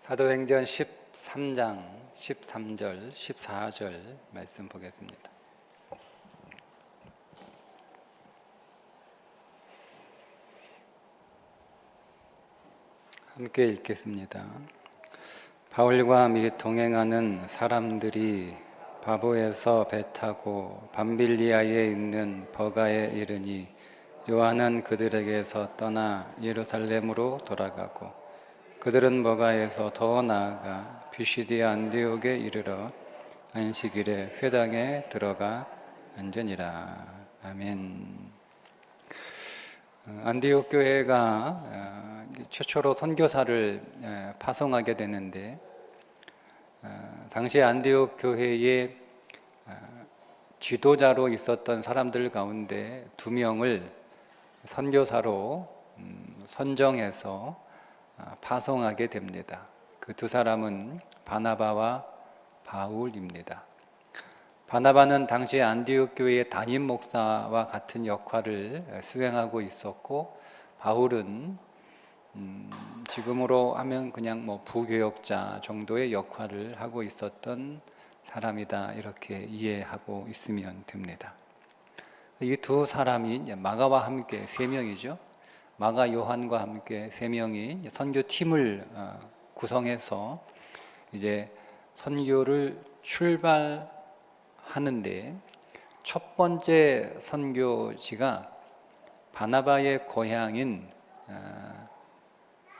사도행전 13장 13절 14절 말씀 보겠습니다. 함께 읽겠습니다. 바울과 및 동행하는 사람들이 바보에서 배 타고 밤빌리아에 있는 버가에 이르니 요한은 그들에게서 떠나 예루살렘으로 돌아가고 그들은 버가에서 더 나아가 피시디아 안디옥에 이르러 안식일에 회당에 들어가 앉으니라. 아멘. 안디옥 교회가 최초로 선교사를 파송하게 되는데, 당시 안디옥 교회의 지도자로 있었던 사람들 가운데 2명을 선교사로 선정해서 파송하게 됩니다. 그 2 사람은 바나바와 바울입니다. 바나바는 당시 안디옥 교회의 담임 목사와 같은 역할을 수행하고 있었고, 바울은 지금으로 하면 그냥 부교역자 정도의 역할을 하고 있었던 사람이다, 이렇게 이해하고 있으면 됩니다. 이 2 사람이 마가와 함께 3명이죠. 마가 요한과 함께 3명이 선교팀을 구성해서 이제 선교를 출발하는데, 첫 번째 선교지가 바나바의 고향인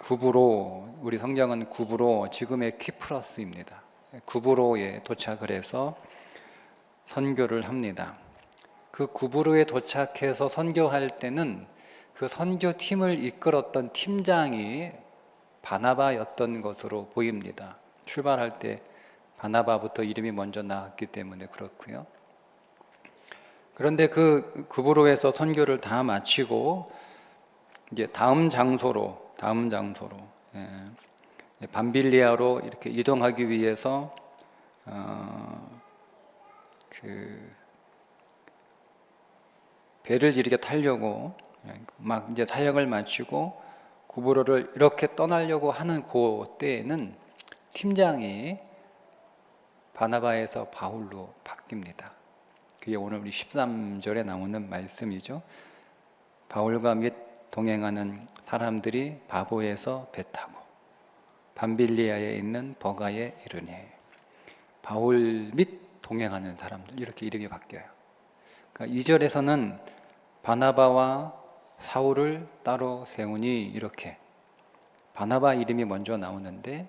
구브로, 우리 성경은 구브로, 지금의 키프러스입니다. 구브로에 도착을 해서 선교를 합니다. 그 구브로에 도착해서 선교할 때는 그 선교팀을 이끌었던 팀장이 바나바였던 것으로 보입니다. 출발할 때 바나바부터 이름이 먼저 나왔기 때문에 그렇고요. 그런데 그 구브로에서 선교를 다 마치고 이제 다음 장소로 밤빌리아로 이렇게 이동하기 위해서 배를 이렇게 타려고 막 이제 사역을 마치고 구브로를 이렇게 떠나려고 하는 그때에는 팀장이 바나바에서 바울로 바뀝니다. 그게 오늘 우리 13절에 나오는 말씀이죠. 바울과 및 동행하는 사람들이 바보에서 배 타고 밤빌리아에 있는 버가에 이르니, 바울 및 동행하는 사람들, 이렇게 이름이 바뀌어요. 그러니까 2절에서는 바나바와 사울을 따로 세우니, 이렇게 바나바 이름이 먼저 나오는데,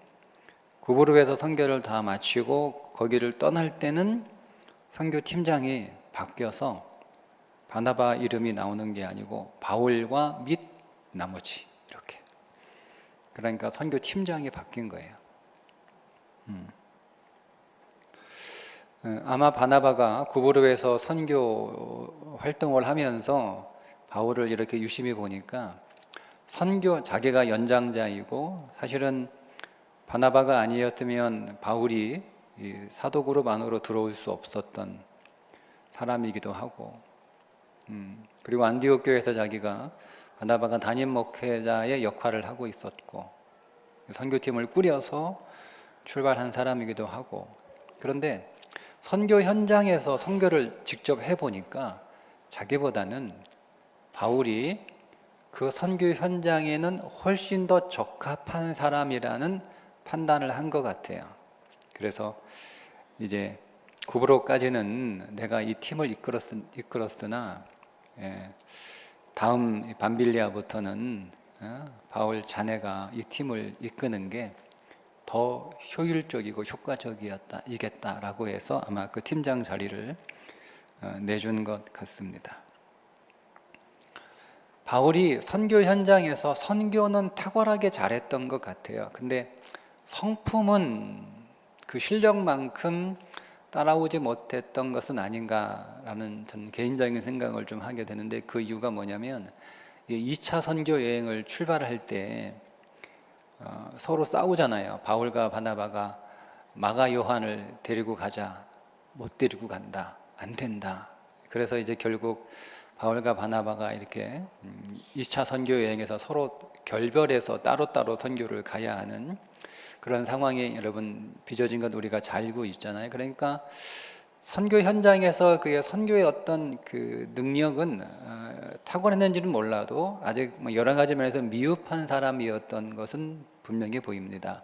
구브로에서 선교를 다 마치고 거기를 떠날 때는 선교팀장이 바뀌어서 바나바 이름이 나오는 게 아니고 바울과 및 나머지, 이렇게. 그러니까 선교팀장이 바뀐 거예요. 아마 바나바가 구브로에서 선교 활동을 하면서 바울을 이렇게 유심히 보니까 자기가 연장자이고, 사실은 바나바가 아니었으면 바울이 사도 그룹 안으로 들어올 수 없었던 사람이기도 하고, 그리고 안디옥 교회에서 자기가 바나바가 담임 목회자의 역할을 하고 있었고, 선교팀을 꾸려서 출발한 사람이기도 하고. 그런데 선교 현장에서 선교를 직접 해보니까 자기보다는 바울이 그 선교 현장에는 훨씬 더 적합한 사람이라는 판단을 한 것 같아요. 그래서 이제 구브로까지는 내가 이 팀을 이끌었으나 다음 밤빌리아부터는 바울 자네가 이 팀을 이끄는 게 더 효율적이고 효과적이겠다라고 해서 아마 그 팀장 자리를 내준 것 같습니다. 바울이 선교 현장에서 선교는 탁월하게 잘했던 것 같아요. 근데 성품은 그 실력만큼 따라오지 못했던 것은 아닌가라는 전 개인적인 생각을 좀 하게 되는데, 그 이유가 뭐냐면 2차 선교 여행을 출발할 때 서로 싸우잖아요. 바울과 바나바가 마가 요한을 데리고 가자, 못 데리고 간다, 안 된다. 그래서 이제 결국 바울과 바나바가 이렇게 2차 선교 여행에서 서로 결별해서 따로따로 선교를 가야 하는 그런 상황이 여러분 빚어진 것 우리가 잘 알고 있잖아요. 그러니까 선교 현장에서 그의 선교의 어떤 그 능력은 탁월했는지는 몰라도 아직 여러 가지 면에서 미흡한 사람이었던 것은 분명히 보입니다.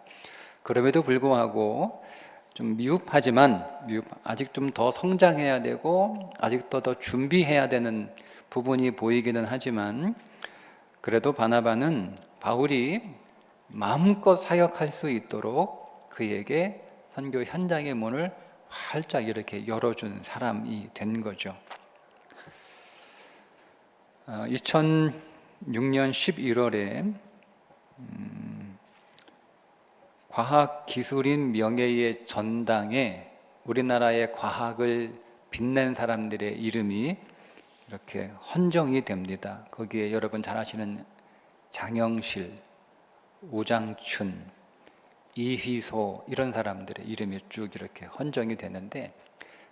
그럼에도 불구하고 좀 미흡하지만 아직 좀 더 성장해야 되고 아직도 더 준비해야 되는 부분이 보이기는 하지만, 그래도 바나바는 바울이 마음껏 사역할 수 있도록 그에게 선교 현장의 문을 활짝 이렇게 열어준 사람이 된 거죠. 2006년 11월에 과학기술인 명예의 전당에 우리나라의 과학을 빛낸 사람들의 이름이 이렇게 헌정이 됩니다. 거기에 여러분 잘 아시는 장영실, 우장춘, 이휘소 이런 사람들의 이름이 쭉 이렇게 헌정이 되는데,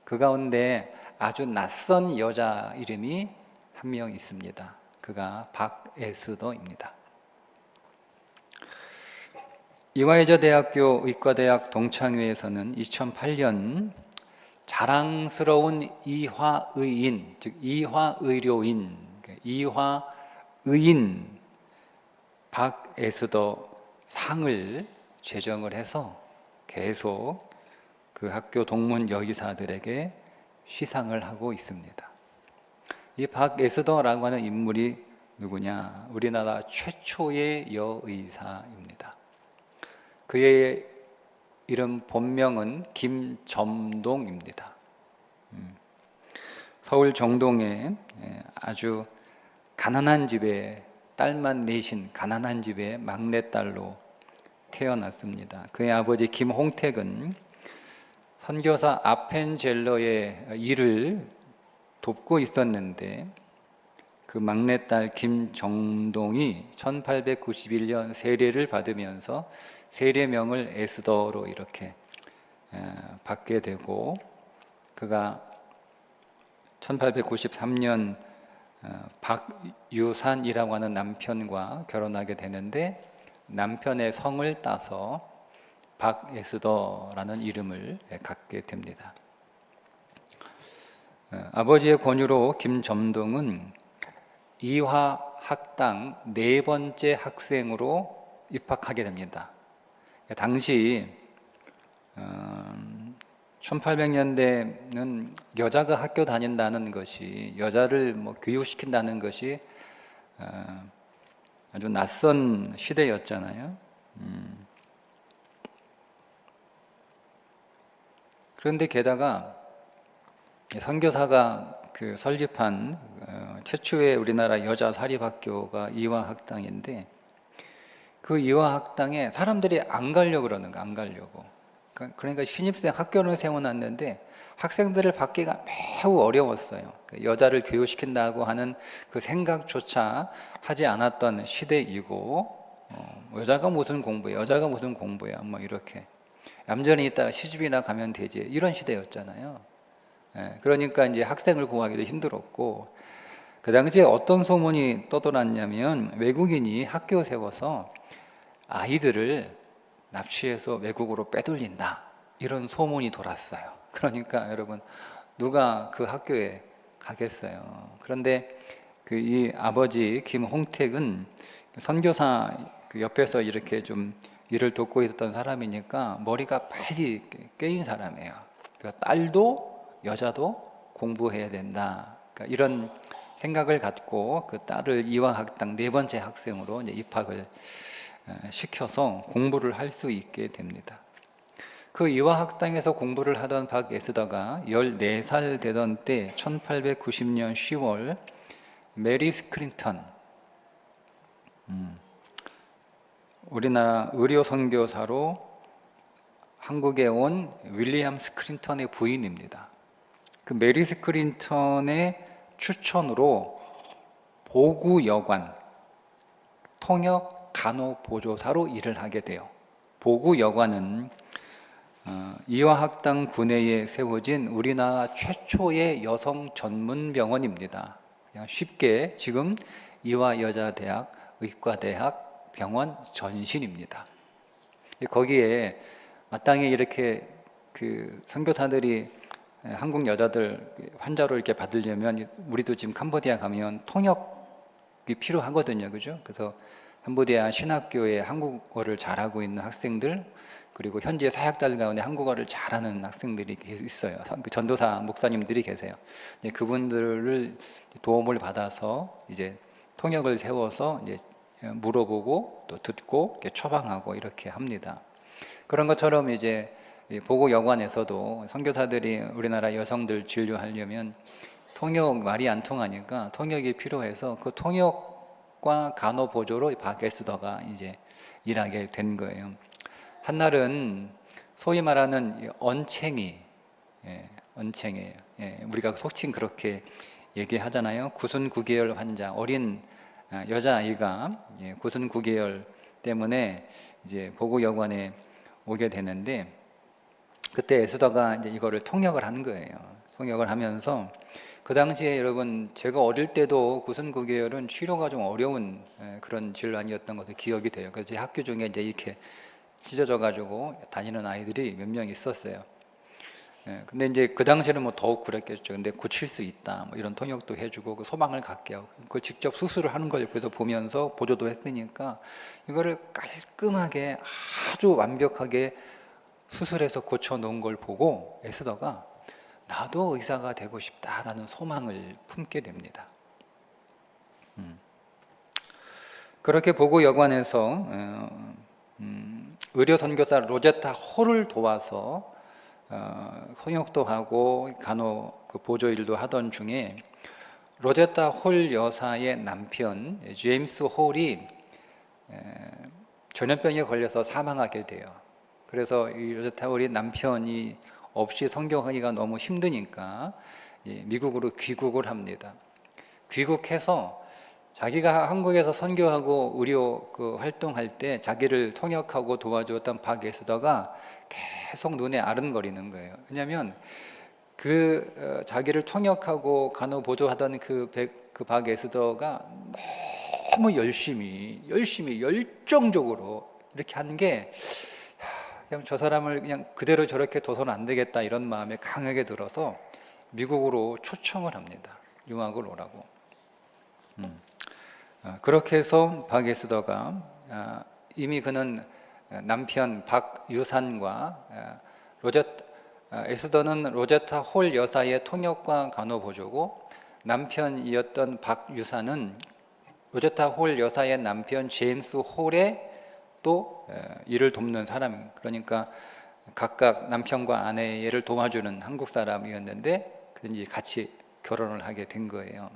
그 가운데 아주 낯선 여자 이름이 한 명 있습니다. 그가 박에스더입니다. 이화여자대학교 의과대학 동창회에서는 2008년 자랑스러운 이화의인, 즉 이화의료인, 이화의인 박에스더 상을 제정을 해서 계속 그 학교 동문 여의사들에게 시상을 하고 있습니다. 이 박에스더라고 하는 인물이 누구냐? 우리나라 최초의 여의사입니다. 그의 이름 본명은 김점동입니다. 서울 정동에 아주 가난한 집에 딸만 넷인 가난한 집의 막내딸로 태어났습니다. 그의 아버지 김홍택은 선교사 아펜젤러의 일을 돕고 있었는데, 그 막내딸 김정동이 1891년 세례를 받으면서 세례명을 에스더로 이렇게 받게 되고, 그가 1893년 박유산이라고 하는 남편과 결혼하게 되는데, 남편의 성을 따서 박에스더라는 이름을 갖게 됩니다. 아버지의 권유로 김점동은 이화학당 네 번째 학생으로 입학하게 됩니다. 당시 1800년대는 여자가 학교 다닌다는 것이, 여자를 교육시킨다는 것이 아주 낯선 시대였잖아요. 그런데 게다가 선교사가 그 설립한 최초의 우리나라 여자 사립학교가 이화학당인데, 그 이화학당에 사람들이 안 가려고 그러는 거야, 안 가려고. 그러니까 신입생 학교를 세워놨는데 학생들을 받기가 매우 어려웠어요. 여자를 교육시킨다고 하는 그 생각조차 하지 않았던 시대이고, 여자가 무슨 공부해, 여자가 무슨 공부야, 이렇게 얌전히 있다가 시집이나 가면 되지, 이런 시대였잖아요. 그러니까 이제 학생을 구하기도 힘들었고, 그 당시에 어떤 소문이 떠돌았냐면, 외국인이 학교 세워서 아이들을 납치해서 외국으로 빼돌린다, 이런 소문이 돌았어요. 그러니까 여러분, 누가 그 학교에 가겠어요. 그런데 이 아버지 김홍택은 선교사 그 옆에서 이렇게 좀 일을 돕고 있었던 사람이니까 머리가 빨리 깨인 사람이에요. 그러니까 딸도 여자도 공부해야 된다, 그러니까 이런 생각을 갖고 그 딸을 이화학당 네 번째 학생으로 이제 입학을 시켜서 공부를 할 수 있게 됩니다. 그 이화학당에서 공부를 하던 박에스더가 14살 되던 때 1890년 10월 메리 스크린턴, 우리나라 의료 선교사로 한국에 온 윌리엄 스크린턴의 부인입니다. 그 메리 스크린턴의 추천으로 보구여관, 통역 간호보조사로 일을 하게 돼요. 보구여관은 이화학당 구내에 세워진 우리나라 최초의 여성 전문 병원입니다. 그냥 쉽게 지금 이화여자대학 의과대학 병원 전신입니다. 거기에 마땅히 이렇게 그 선교사들이 한국 여자들 환자로 이렇게 받으려면 우리도 지금 캄보디아 가면 통역이 필요하거든요, 그죠? 그래서 캄보디아 신학교에 한국어를 잘하고 있는 학생들, 그리고 현지의 사역자들 가운데 한국어를 잘하는 학생들이 있어요. 그 전도사 목사님들이 계세요. 그분들을 도움을 받아서 이제 통역을 세워서 이제 물어보고 또 듣고 처방하고 이렇게 합니다. 그런 것처럼 이제 보고 여관에서도 선교사들이 우리나라 여성들 진료하려면 통역 말이 안 통하니까 통역이 필요해서 그 통역과 간호 보조로 박에스더가 이제 일하게 된 거예요. 한날은 소위 말하는 언챙이, 언챙이에요. 우리가 속칭 그렇게 얘기하잖아요. 구순 9개월 환자, 어린 여자아이가 구순 9개월 때문에 이제 보고여관에 오게 되는데, 그때 에스더가 이제 이거를 통역을 한 거예요. 통역을 하면서 그 당시에 여러분, 제가 어릴 때도 구순 9개월은 치료가 좀 어려운 그런 질환이었던 것을 기억이 돼요. 그래서 제 학교 중에 이제 이렇게 찢어져 가지고 다니는 아이들이 몇 명 있었어요. 근데 이제 그 당시에는 뭐 더욱 그랬겠죠. 근데 고칠 수 있다, 뭐 이런 통역도 해주고 그 소망을 갖게 하고, 그걸 직접 수술을 하는 걸 옆에서 보면서 보조도 했으니까 이거를 깔끔하게 아주 완벽하게 수술해서 고쳐 놓은 걸 보고 에스더가 나도 의사가 되고 싶다라는 소망을 품게 됩니다. 그렇게 보고 여관에서 의료 선교사 로제타 홀을 도와서 통역도 하고 간호 그 보조 일도 하던 중에 로제타 홀 여사의 남편 제임스 홀이 전염병에 걸려서 사망하게 돼요. 그래서 이 로제타 홀이 남편이 없이 선교하기가 너무 힘드니까 미국으로 귀국을 합니다. 귀국해서 자기가 한국에서 선교하고 의료 그 활동할 때 자기를 통역하고 도와주었던 박 에스더가 계속 눈에 아른거리는 거예요. 왜냐하면 자기를 통역하고 간호 보조하던 그 박 에스더가 너무 열심히 열정적으로 이렇게 한 게, 그냥 저 사람을 그냥 그대로 저렇게 둬서는 안 되겠다 이런 마음에 강하게 들어서 미국으로 초청을 합니다. 유학을 오라고. 그렇게 해서 박 에스더가 이미 그는 남편 박유산과 에스더는 로제타 홀 여사의 통역과 간호 보조고, 남편이었던 박유산은 로제타 홀 여사의 남편 제임스 홀의 또 일을 돕는 사람이에요. 그러니까 각각 남편과 아내를 도와주는 한국 사람이었는데 그런지 같이 결혼을 하게 된 거예요.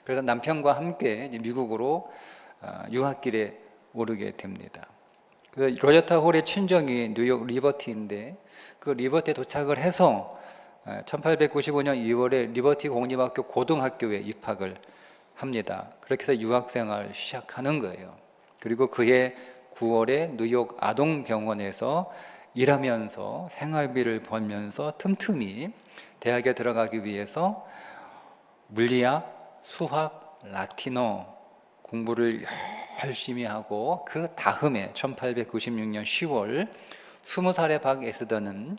그래서 남편과 함께 미국으로 유학길에 오르게 됩니다. 로제타 홀의 친정이 뉴욕 리버티인데 그 리버티에 도착을 해서 1895년 2월에 리버티 공립학교 고등학교에 입학을 합니다. 그렇게 해서 유학생활을 시작하는 거예요. 그리고 그해 9월에 뉴욕 아동병원에서 일하면서 생활비를 벌면서 틈틈이 대학에 들어가기 위해서 물리학, 수학, 라틴어 공부를 열심히 하고, 그 다음에 1896년 10월 20살의 박 에스더는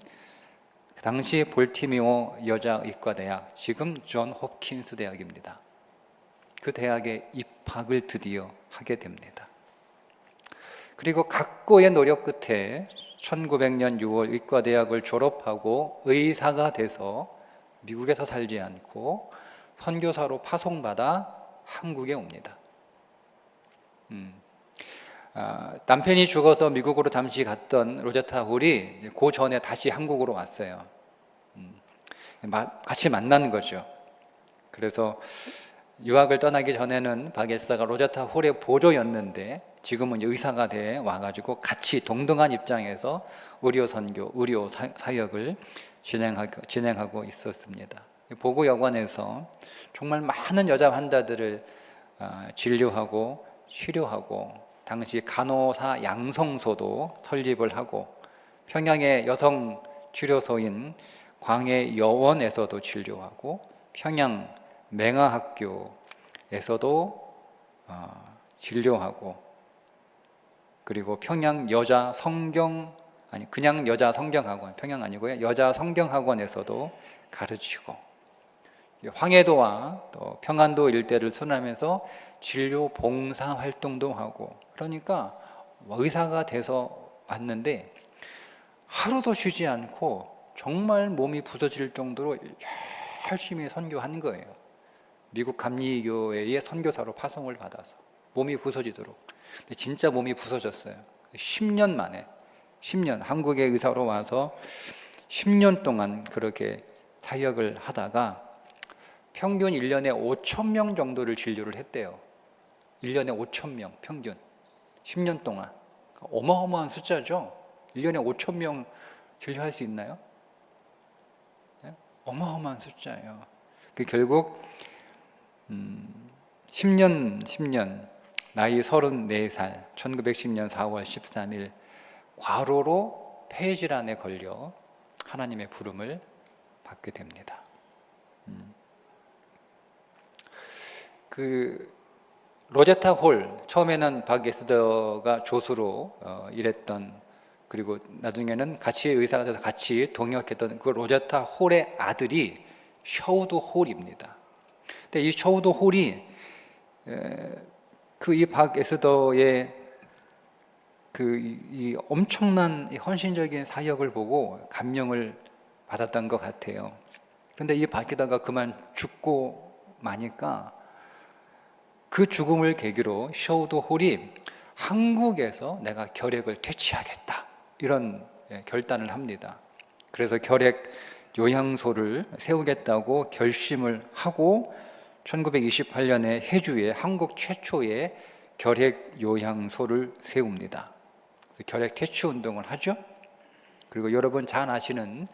그 당시 볼티모어 여자의과대학, 지금 존 홉킨스 대학입니다. 그 대학에 입학을 드디어 하게 됩니다. 그리고 각고의 노력 끝에 1900년 6월 의과대학을 졸업하고 의사가 돼서 미국에서 살지 않고 선교사로 파송받아 한국에 옵니다. 남편이 죽어서 미국으로 잠시 갔던 로제타 홀이 그 전에 다시 한국으로 왔어요. 같이 만난 거죠. 그래서 유학을 떠나기 전에는 박 에스더가 로제타 홀의 보조였는데 지금은 의사가 돼 와가지고 같이 동등한 입장에서 의료 선교, 의료 사역을 진행하고 있었습니다. 보고여관에서 정말 많은 여자 환자들을 진료하고 치료하고, 당시 간호사 양성소도 설립을 하고, 평양의 여성 치료소인 광해여원에서도 진료하고, 평양 맹아학교에서도 진료하고, 그리고 평양 여자 성경, 아니 그냥 여자 성경학원, 평양 아니고요, 여자 성경학원에서도 가르치고, 황해도와 또 평안도 일대를 순하면서 진료 봉사 활동도 하고, 그러니까 의사가 돼서 왔는데 하루도 쉬지 않고 정말 몸이 부서질 정도로 열심히 선교한 거예요. 미국 감리교회의 선교사로 파송을 받아서 몸이 부서지도록. 근데 진짜 몸이 부서졌어요. 10년 만에, 10년 한국에 의사로 와서 10년 동안 그렇게 사역을 하다가 평균 1년에 5천 명 정도를 진료를 했대요. 1년에 5천 명 평균, 10년 동안. 어마어마한 숫자죠. 1년에 5천 명 진료할 수 있나요? 네? 어마어마한 숫자예요. 결국 10년 나이 34살 1910년 4월 13일 과로로 폐질환에 걸려 하나님의 부름을 받게 됩니다. 로제타 홀, 처음에는 박 에스더가 조수로 일했던, 그리고 나중에는 같이 의사가 돼서 같이 동역했던 그 로제타 홀의 아들이 셔우드 홀입니다. 근데 이 셔우드 홀이 이 박 에스더의 이 엄청난 헌신적인 사역을 보고 감명을 받았던 것 같아요. 그런데 이 박 에스더가 그만 죽고 마니까 그 죽음을 계기로 셔우드 홀이 한국에서 내가 결핵을 퇴치하겠다, 이런 결단을 합니다. 그래서 결핵 요양소를 세우겠다고 결심을 하고 1928년에 해주에 한국 최초의 결핵 요양소를 세웁니다. 결핵 퇴치 운동을 하죠. 그리고 여러분 잘 아시는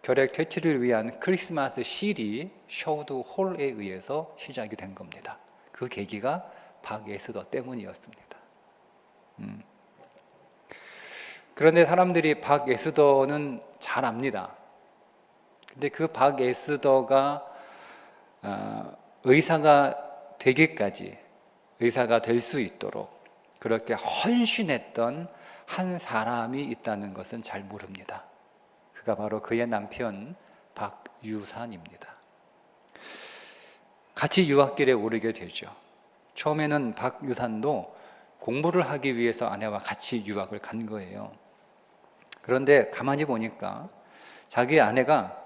결핵 퇴치를 위한 크리스마스 실이 셔우드 홀에 의해서 시작이 된 겁니다. 그 계기가 박 에스더 때문이었습니다. 그런데 사람들이 박 에스더는 잘 압니다. 근데 그 박 에스더가 의사가 되기까지, 의사가 될 수 있도록 그렇게 헌신했던 한 사람이 있다는 것은 잘 모릅니다. 그가 바로 그의 남편 박유산입니다. 같이 유학길에 오르게 되죠. 처음에는 박유산도 공부를 하기 위해서 아내와 같이 유학을 간 거예요. 그런데 가만히 보니까 자기 아내가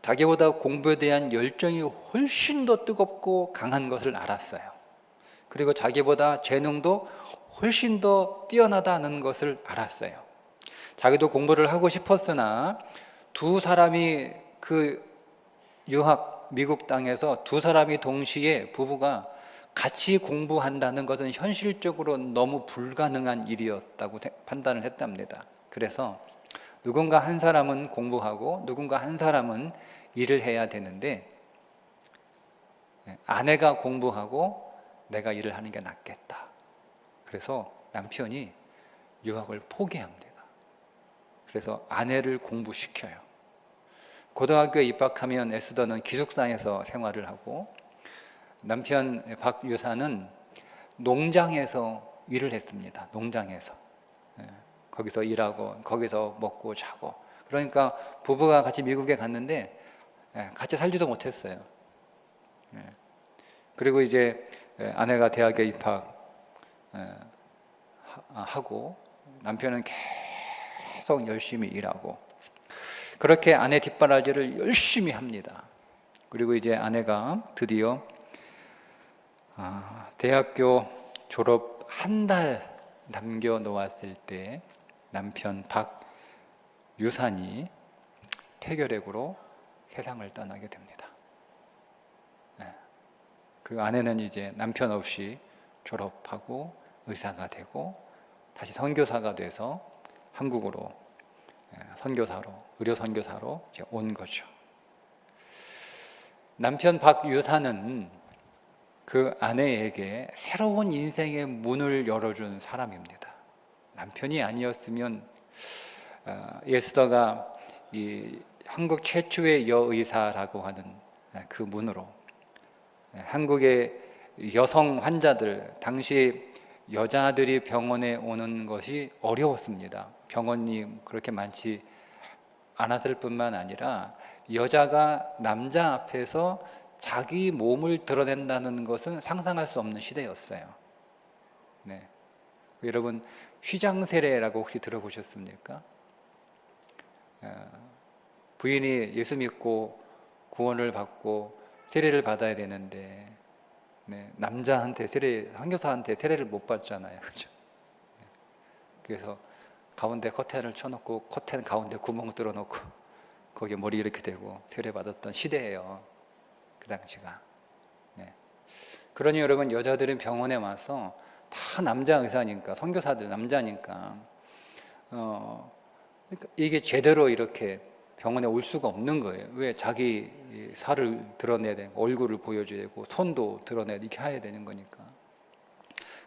자기보다 공부에 대한 열정이 훨씬 더 뜨겁고 강한 것을 알았어요. 그리고 자기보다 재능도 훨씬 더 뛰어나다는 것을 알았어요. 자기도 공부를 하고 싶었으나 두 사람이 그 유학 미국 땅에서 두 사람이 동시에 부부가 같이 공부한다는 것은 현실적으로 너무 불가능한 일이었다고 판단을 했답니다. 그래서 누군가 한 사람은 공부하고 누군가 한 사람은 일을 해야 되는데 아내가 공부하고 내가 일을 하는 게 낫겠다. 그래서 남편이 유학을 포기합니다. 그래서 아내를 공부시켜요. 고등학교에 입학하면 에스더는 기숙사에서 생활을 하고 남편 박유산은 농장에서 일을 했습니다. 농장에서. 거기서 일하고 거기서 먹고 자고. 그러니까 부부가 같이 미국에 갔는데 같이 살지도 못했어요. 그리고 이제 아내가 대학에 입학하고 남편은 계속 열심히 일하고 그렇게 아내 뒷바라지를 열심히 합니다. 그리고 이제 아내가 드디어 대학교 졸업 한 달 남겨놓았을 때 남편 박유산이 폐결핵으로 세상을 떠나게 됩니다. 그리고 아내는 이제 남편 없이 졸업하고 의사가 되고 다시 선교사가 돼서 한국으로 선교사로, 의료 선교사로 이제 온 거죠. 남편 박유산은 그 아내에게 새로운 인생의 문을 열어준 사람입니다. 남편이 아니었으면 에스더가 이 한국 최초의 여의사라고 하는 그 문으로 한국의 여성 환자들, 당시 여자들이 병원에 오는 것이 어려웠습니다. 병원이 그렇게 많지 않았을 뿐만 아니라 여자가 남자 앞에서 자기 몸을 드러낸다는 것은 상상할 수 없는 시대였어요. 네. 여러분, 휘장세례라고 혹시 들어보셨습니까? 부인이 예수 믿고 구원을 받고 세례를 받아야 되는데, 네, 남자한테 선교사한테 세례를 못 받잖아요, 그렇죠? 그래서 가운데 커튼을 쳐놓고 커튼 가운데 구멍 뚫어놓고 거기에 머리 이렇게 대고 세례 받았던 시대예요, 그 당시가. 네. 그러니 여러분, 여자들은 병원에 와서 다 남자 의사니까, 선교사들 남자니까, 그러니까 이게 제대로 이렇게 병원에 올 수가 없는 거예요. 왜? 자기 살을 드러내야 되고 얼굴을 보여줘야 되고 손도 드러내야 이렇게 해야 되는 거니까.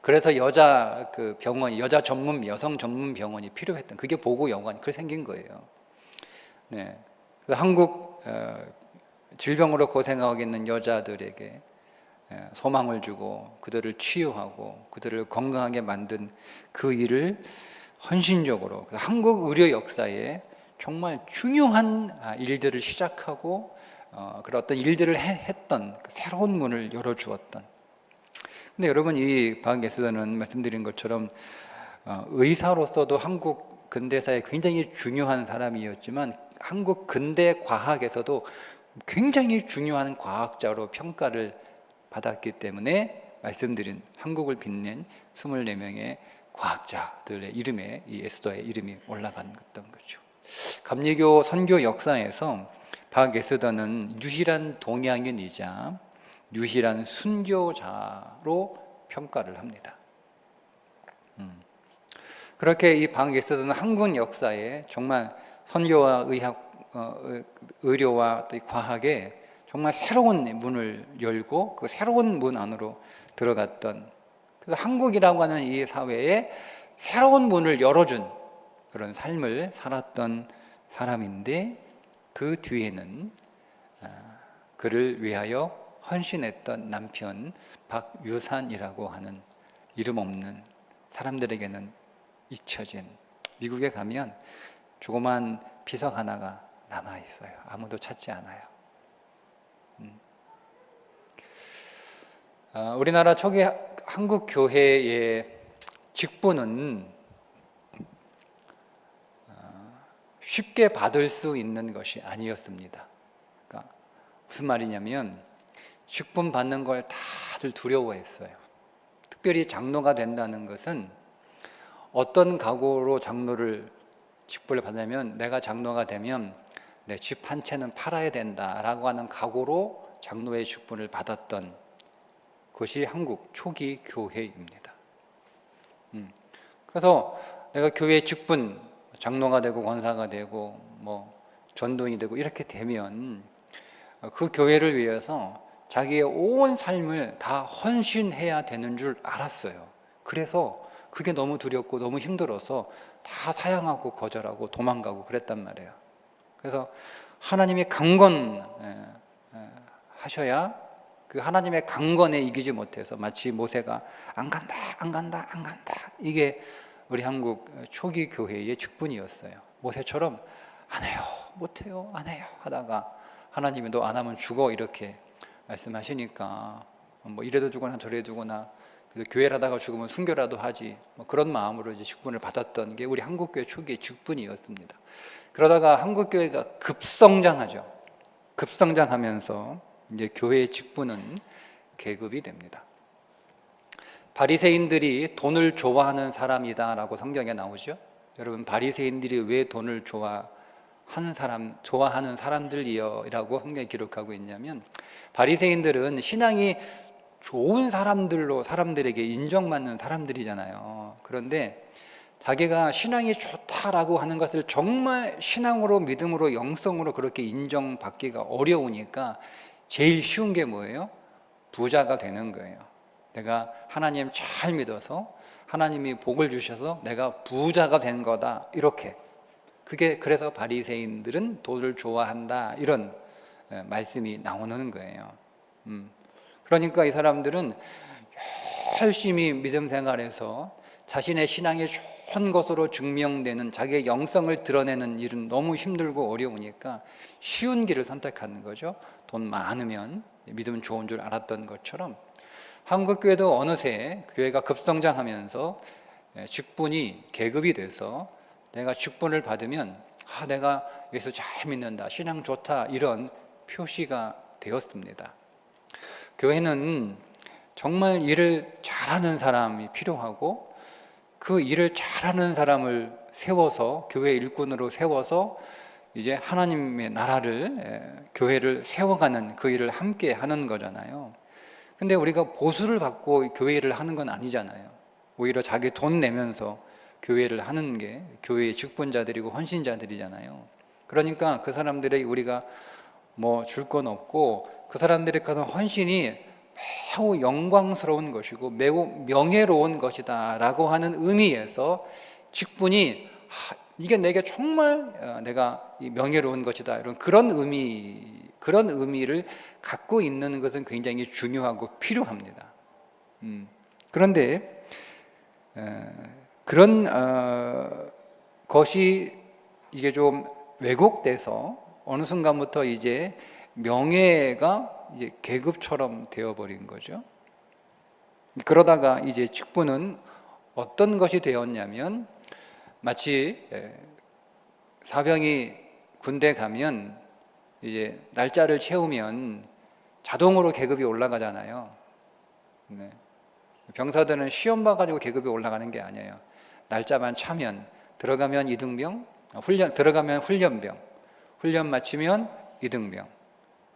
그래서 여자 병원, 여성 전문 병원이 필요했던, 그게 보고여관이 그렇게 생긴 거예요. 네. 한국 질병으로 고생하고 있는 여자들에게 소망을 주고 그들을 치유하고 그들을 건강하게 만든 그 일을 헌신적으로 한국 의료 역사에 정말 중요한 일들을 시작하고 그런 어떤 일들을 했던 그 새로운 문을 열어주었던. 근데 여러분, 이 박예수는 말씀드린 것처럼 의사로서도 한국 근대사에 굉장히 중요한 사람이었지만 한국 근대 과학에서도 굉장히 중요한 과학자로 평가를 받았기 때문에 말씀드린 한국을 빛낸 24명의 과학자들의 이름에 이 에스더의 이름이 올라간 거죠. 감리교 선교 역사에서 박에스더는 유일한 동양인이자 유일한 순교자로 평가를 합니다. 그렇게 이 박에스더는 한국 역사에 정말 선교와 의료와 또 과학에 정말 새로운 문을 열고 그 새로운 문 안으로 들어갔던, 그래서 한국이라고 하는 이 사회에 새로운 문을 열어준 그런 삶을 살았던 사람인데, 그 뒤에는 그를 위하여 헌신했던 남편 박유산이라고 하는 이름 없는, 사람들에게는 잊혀진, 미국에 가면 조그만 비석 하나가 남아 있어요. 아무도 찾지 않아요. 우리나라 초기 한국 교회의 직분은 쉽게 받을 수 있는 것이 아니었습니다. 그러니까 무슨 말이냐면, 직분 받는 걸 다들 두려워했어요. 특별히 장로가 된다는 것은 어떤 각오로 직분을 받냐면, 내가 장로가 되면 내 집 한 채는 팔아야 된다라고 하는 각오로 장로의 직분을 받았던 것이 한국 초기 교회입니다. 그래서 내가 교회 직분, 장로가 되고 권사가 되고 뭐 전도인이 되고 이렇게 되면 그 교회를 위해서 자기의 온 삶을 다 헌신해야 되는 줄 알았어요. 그래서 그게 너무 두렵고 너무 힘들어서 다 사양하고 거절하고 도망가고 그랬단 말이에요. 그래서 하나님이 강건하셔야, 그 하나님의 강건에 이기지 못해서 마치 모세가 안 간다 이게 우리 한국 초기 교회의 직분이었어요. 모세처럼 안 해요, 못해요, 안 해요 하다가 하나님이 너 안 하면 죽어 이렇게 말씀하시니까 뭐 이래도 죽거나 저래도 죽거나 교회를 하다가 죽으면 순교라도 하지, 뭐 그런 마음으로 이제 직분을 받았던 게 우리 한국교회 초기의 직분이었습니다. 그러다가 한국교회가 급성장하죠. 급성장하면서 이제 교회의 직분은 계급이 됩니다. 바리새인들이 돈을 좋아하는 사람이다라고 성경에 나오죠. 여러분, 바리새인들이 왜 돈을 좋아하는 사람들이여라고 성경에 기록하고 있냐면, 바리새인들은 신앙이 좋은 사람들로 사람들에게 인정받는 사람들이잖아요. 그런데 자기가 신앙이 좋다라고 하는 것을 정말 신앙으로, 믿음으로, 영성으로 그렇게 인정받기가 어려우니까 제일 쉬운 게 뭐예요? 부자가 되는 거예요. 내가 하나님 잘 믿어서 하나님이 복을 주셔서 내가 부자가 된 거다, 이렇게. 그래서 바리새인들은 돈을 좋아한다, 이런 말씀이 나오는 거예요. 그러니까 이 사람들은 열심히 믿음 생활에서 자신의 신앙이 좋은 것으로 증명되는 자기의 영성을 드러내는 일은 너무 힘들고 어려우니까 쉬운 길을 선택하는 거죠. 돈 많으면 믿음 좋은 줄 알았던 것처럼 한국교회도 어느새 교회가 급성장하면서 직분이 계급이 돼서 내가 직분을 받으면 내가 예수 잘 믿는다, 신앙 좋다, 이런 표시가 되었습니다. 교회는 정말 일을 잘하는 사람이 필요하고 그 일을 잘하는 사람을 세워서 교회 일꾼으로 세워서 이제 하나님의 나라를, 교회를 세워가는 그 일을 함께 하는 거잖아요. 근데 우리가 보수를 받고 교회 일을 하는 건 아니잖아요. 오히려 자기 돈 내면서 교회를 하는 게 교회의 직분자들이고 헌신자들이잖아요. 그러니까 그 사람들에게 우리가 뭐 줄 건 없고 그 사람들의 그런 헌신이 매우 영광스러운 것이고 매우 명예로운 것이다 라고 하는 의미에서 직분이 이게 내게 정말 내가 명예로운 것이다, 이런 그런 의미를 갖고 있는 것은 굉장히 중요하고 필요합니다. 그런데 그런 것이 이게 좀 왜곡돼서 어느 순간부터 이제 명예가 이제 계급처럼 되어버린 거죠. 그러다가 이제 직분은 어떤 것이 되었냐면 마치 사병이 군대 가면 이제 날짜를 채우면 자동으로 계급이 올라가잖아요. 네. 병사들은 시험 봐가지고 계급이 올라가는 게 아니에요. 날짜만 차면 들어가면 이등병, 들어가면 훈련병, 훈련 마치면 이등병.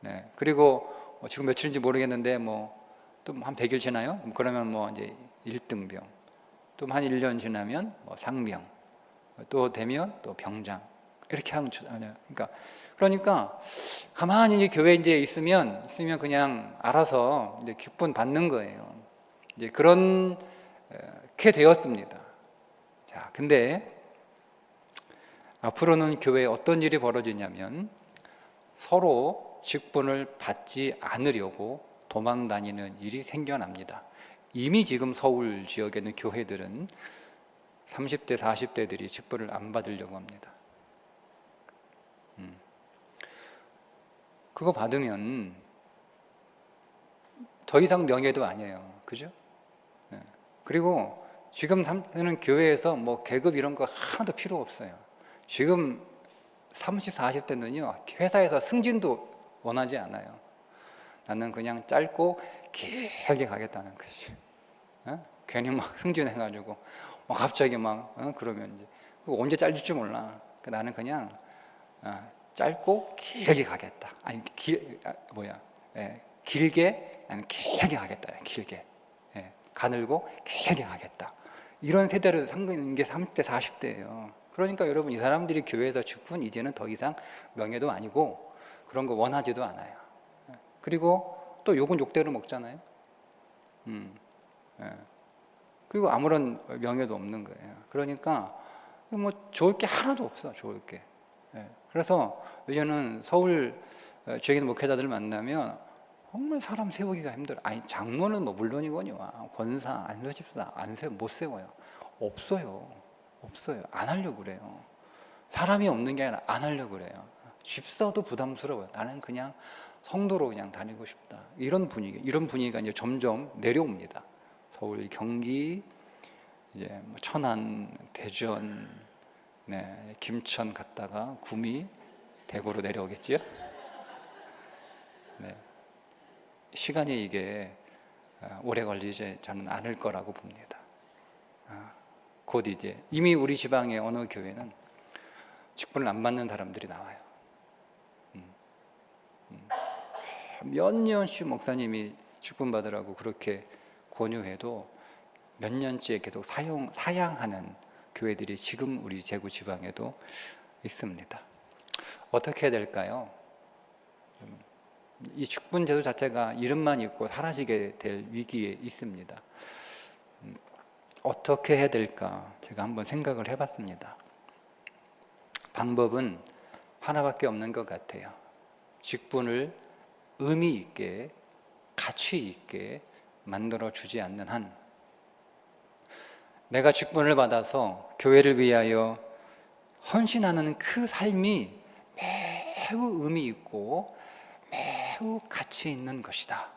네. 그리고 지금 며칠인지 모르겠는데 뭐 또 한 100일 지나요? 그러면 뭐 이제 1등병. 또 한 1년 지나면 뭐 상병. 또 되면 또 병장. 이렇게 하면 그러니까 가만히 이제 교회에 이제 있으면 그냥 알아서 이제 직분 받는 거예요. 이제 그렇게 되었습니다. 자, 근데 앞으로는 교회에 어떤 일이 벌어지냐면 서로 직분을 받지 않으려고 도망 다니는 일이 생겨납니다. 이미 지금 서울 지역에 있는 교회들은 30대, 40대들이 직분을 안 받으려고 합니다. 그거 받으면 더 이상 명예도 아니에요. 그죠? 네. 그리고 지금 는 교회에서 뭐 계급 이런 거 하나도 필요 없어요. 지금 30, 40대는요, 회사에서 승진도 원하지 않아요. 나는 그냥 짧고 길게 가겠다는 것이. 괜히 막 승진해가지고 갑자기 막 그러면 이제 그거 언제 잘릴지 몰라. 나는 그냥 짧고 길게 가겠다. 아니 길게, 나는 길게 가겠다. 길게. 가늘고 길게 가겠다. 이런 세대를 상기는 게 30대, 40대예요. 그러니까 여러분, 이 사람들이 교회에서 직분 이제는 더 이상 명예도 아니고 그런 거 원하지도 않아요. 그리고 또 욕은 욕대로 먹잖아요. 그리고 아무런 명예도 없는 거예요. 그러니까 뭐 좋을 게 하나도 없어, 좋을 게. 그래서 이제는 서울 지역에 있는 목회자들 만나면 정말 사람 세우기가 힘들어. 아니, 장로는 뭐 물론이거니와 권사, 안수집사 못 세워요. 없어요. 안 하려고 그래요. 사람이 없는 게 아니라 안 하려고 그래요. 집사도 부담스러워요. 나는 그냥 성도로 그냥 다니고 싶다. 이런 분위기가 이제 점점 내려옵니다. 서울, 경기, 이제 뭐 천안, 대전, 김천 갔다가 구미, 대구로 내려오겠지요. 시간이 이게 오래 걸리지 저는 않을 거라고 봅니다. 곧 이제 이미 우리 지방의 어느 교회는 직분을 안 받는 사람들이 나와요. 몇 년씩 목사님이 직분 받으라고 그렇게 권유해도 몇 년째 계속 사양하는 교회들이 지금 우리 제구 지방에도 있습니다. 어떻게 해야 될까요? 이 직분 제도 자체가 이름만 있고 사라지게 될 위기에 있습니다. 어떻게 해야 될까? 제가 한번 생각을 해봤습니다. 방법은 하나밖에 없는 것 같아요. 직분을 의미 있게, 가치 있게 만들어 주지 않는 한 내가 직분을 받아서 교회를 위하여 헌신하는 그 삶이 매우 의미 있고 매우 가치 있는 것이다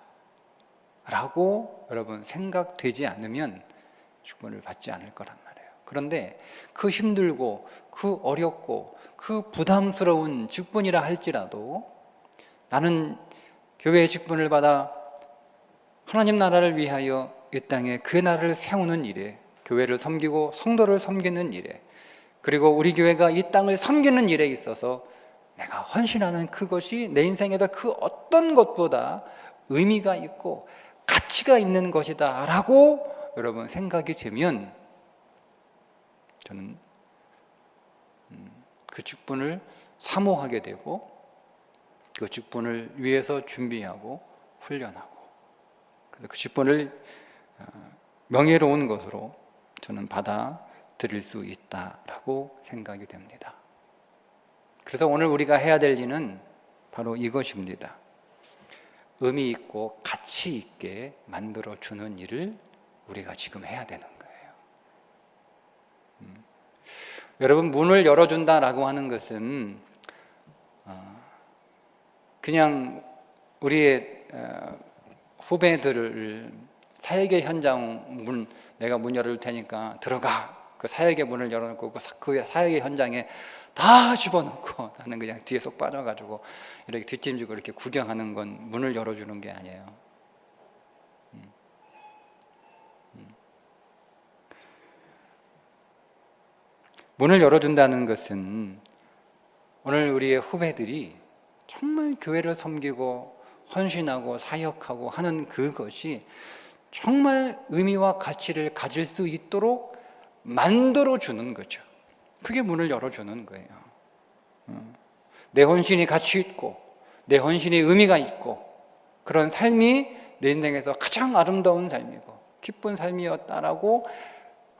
라고 여러분 생각되지 않으면 직분을 받지 않을 거란 말이에요. 그런데 그 힘들고 그 어렵고 그 부담스러운 직분이라 할지라도 나는 교회의 직분을 받아 하나님 나라를 위하여 이 땅에 그 나라를 세우는 일에, 교회를 섬기고 성도를 섬기는 일에, 그리고 우리 교회가 이 땅을 섬기는 일에 있어서 내가 헌신하는 그것이 내 인생에다 그 어떤 것보다 의미가 있고 가치가 있는 것이다 라고 여러분 생각이 되면 저는 그 직분을 사모하게 되고 그 직분을 위해서 준비하고 훈련하고, 그래서 그 직분을 명예로운 것으로 저는 받아들일 수 있다라고 생각이 됩니다. 그래서 오늘 우리가 해야 될 일은 바로 이것입니다. 의미 있고 가치 있게 만들어주는 일을 우리가 지금 해야 되는 거예요. 여러분, 문을 열어준다라고 하는 것은 그냥 우리의 후배들을 사역의 현장 내가 문 열어줄 테니까 들어가, 그 사역의 문을 열어놓고 그 사역의 현장에 다 집어넣고 나는 그냥 뒤에 쏙 빠져가지고 이렇게 뒷짐지고 이렇게 구경하는 건 문을 열어주는 게 아니에요. 문을 열어준다는 것은 오늘 우리의 후배들이 정말 교회를 섬기고 헌신하고 사역하고 하는 그것이 정말 의미와 가치를 가질 수 있도록 만들어주는 거죠. 그게 문을 열어주는 거예요. 내 헌신이 가치 있고 내 헌신이 의미가 있고 그런 삶이 내 인생에서 가장 아름다운 삶이고 기쁜 삶이었다라고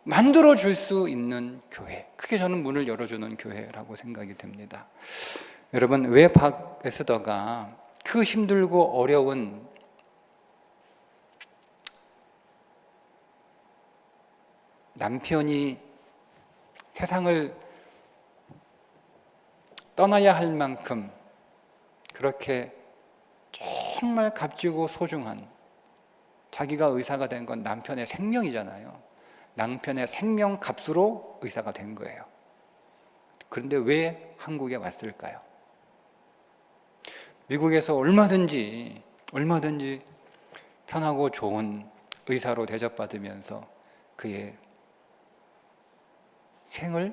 만들어줄 수 있는 교회, 그게 저는 문을 열어주는 교회라고 생각이 됩니다. 여러분, 왜 박 에스더가 그 힘들고 어려운 남편이 세상을 떠나야 할 만큼 그렇게 정말 값지고 소중한, 자기가 의사가 된 건 남편의 생명이잖아요. 남편의 생명 값으로 의사가 된 거예요. 그런데 왜 한국에 왔을까요? 미국에서 얼마든지 편하고 좋은 의사로 대접받으면서 그의 생을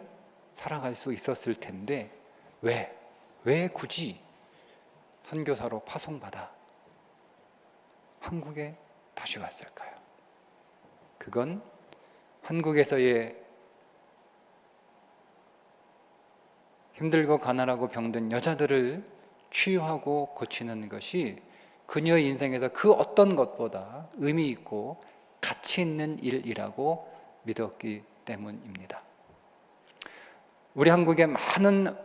살아갈 수 있었을 텐데 왜 굳이 선교사로 파송받아 한국에 다시 왔을까요? 그건 한국에서의 힘들고 가난하고 병든 여자들을 치유하고 고치는 것이 그녀의 인생에서 그 어떤 것보다 의미 있고 가치 있는 일이라고 믿었기 때문입니다. 우리 한국에 많은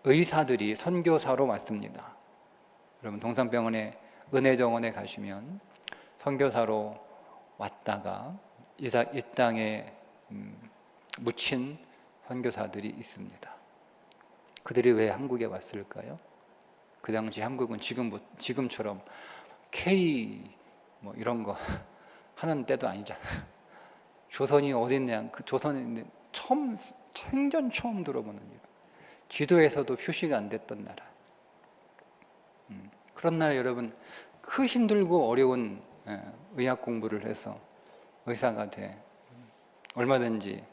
의사들이 선교사로 왔습니다. 여러분, 동산병원의 은혜정원에 가시면 선교사로 왔다가 이 땅에 묻힌 선교사들이 있습니다. 그들이 왜 한국에 왔을까요? 그 당시 한국은 지금처럼 K 이런 거 하는 때도 아니잖아요. 조선이 어딨냐? 그 조선이 생전 처음 들어보는 일. 지도에서도 표시가 안 됐던 나라. 그런 나라 여러분, 그 힘들고 어려운 의학 공부를 해서 의사가 돼 얼마든지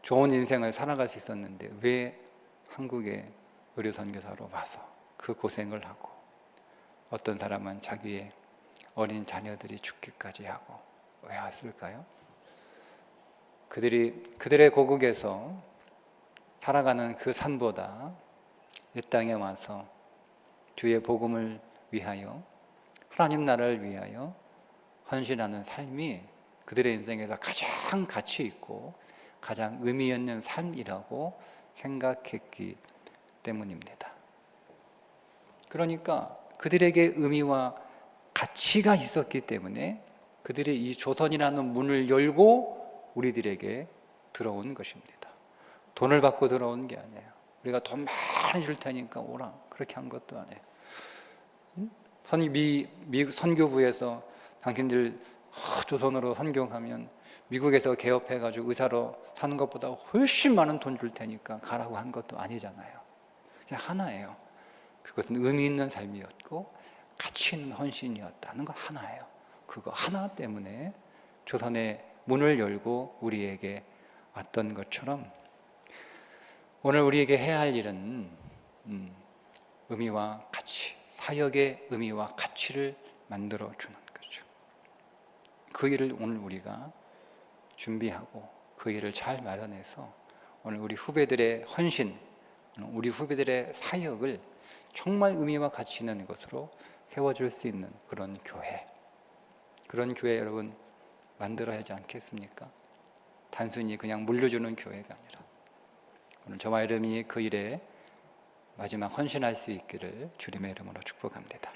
좋은 인생을 살아갈 수 있었는데 왜 한국에 의료 선교사로 와서 그 고생을 하고, 어떤 사람은 자기의 어린 자녀들이 죽기까지 하고 왜 왔을까요? 그들의 고국에서 살아가는 그 산보다 이 땅에 와서 주의 복음을 위하여, 하나님 나라를 위하여 헌신하는 삶이 그들의 인생에서 가장 가치 있고 가장 의미 있는 삶이라고 생각했기 때문입니다. 그러니까 그들에게 의미와 가치가 있었기 때문에 그들이 이 조선이라는 문을 열고 우리들에게 들어온 것입니다. 돈을 받고 들어온 게 아니에요. 우리가 돈 많이 줄 테니까 오라, 그렇게 한 것도 아니에요. 미국 선교부에서 당신들 조선으로 선교하면 미국에서 개업해가지고 의사로 사는 것보다 훨씬 많은 돈 줄 테니까 가라고 한 것도 아니잖아요. 그냥 하나예요. 그것은 의미 있는 삶이었고 가치 있는 헌신이었다는 것 하나예요. 그거 하나 때문에 조선의 문을 열고 우리에게 왔던 것처럼 오늘 우리에게 해야 할 일은 의미와 가치, 사역의 의미와 가치를 만들어 주는 거죠. 그 일을 오늘 우리가 준비하고 그 일을 잘 마련해서 오늘 우리 후배들의 헌신, 우리 후배들의 사역을 정말 의미와 가치 있는 것으로 세워줄 수 있는 그런 교회 여러분 만들어야 하지 않겠습니까? 단순히 그냥 물려주는 교회가 아니라 오늘 저와 여러분이 그 일에 마지막 헌신할 수 있기를 주님의 이름으로 축복합니다.